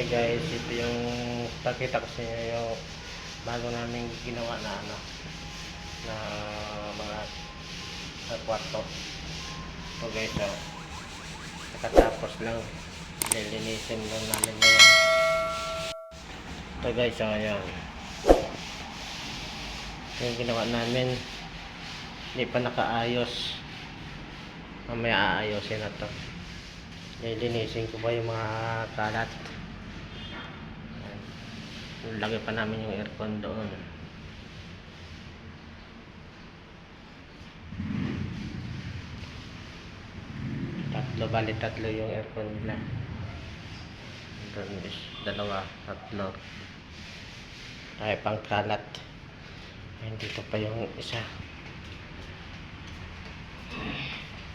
Guys, ito yung pakita ko sa inyo yung bago namin ginawa na na mga sa kwarto. So guys, nakatapos lang, lilinisin lang namin ngayon. Ito guys, ayan yung ginawa namin, hindi pa nakaayos, mamaya aayusin na to. Lilinisin ko ba yung mga kalat. Lagay pa namin yung aircon doon. Bali tatlo yung aircon nila. Doon is dalawa, tatlo. Ay, pangkalat. Ayun, dito pa yung isa.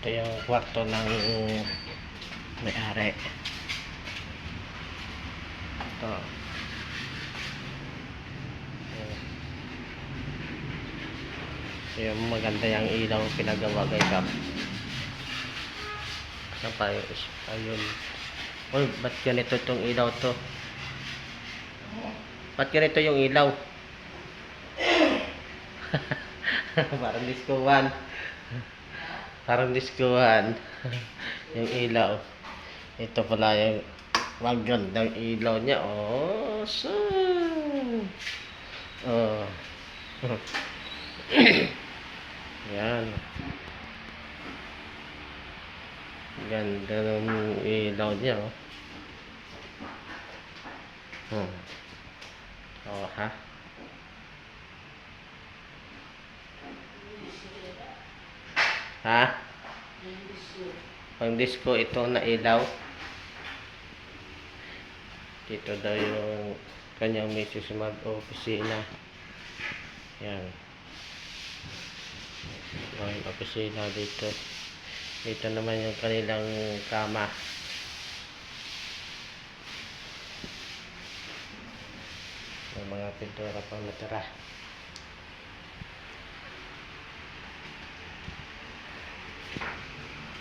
Ito yung kwarto ng may-ari. Ito. Yung maganda yung ilaw pinagawa guys. Saan pa yun? Ayun. Uy, ba't ganito itong ilaw to? Ba't ganito yung ilaw? Parang discoan. Parang discoan. Yung ilaw. Ito pala yung magandang ilaw niya. Oh, so. Oh. Yan. Ganda ng ilaw niya, oh. Oh, ha? Ha? Pang disco ito na ilaw. Dito daw yung kanyang misis mag-opisina. Yan. Yung opisina dito. Dito naman yung kanilang kama. Yung mga pintura pang natira.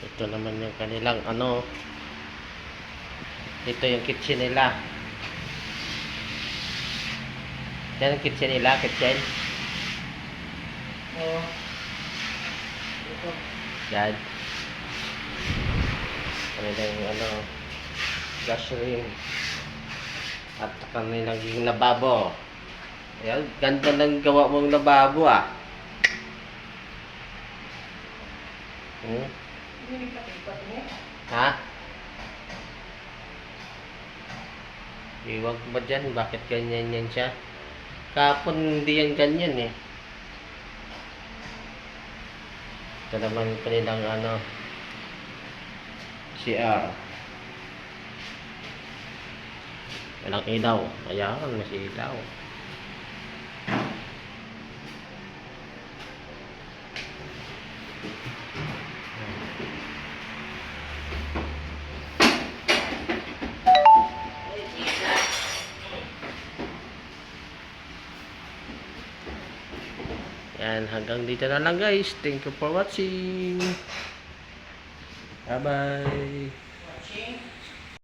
Ito naman yung kanilang ito yung kitchen nila. Yan ang kitchen nila, kitchen. Oo. Ito. Yan. Kanilang gas ring. At kanilang lababo. Ayan, ganda ng gawa mong lababo, ah. Ha? Iwag ba dyan? Bakit ganyan yan siya? Kapon hindi yan ganyan eh. Ito naman kanilang CR. Walang ilaw. Ayan, mas ilaw. Yan, hanggang dito na lang guys. Thank you for watching. Bye bye.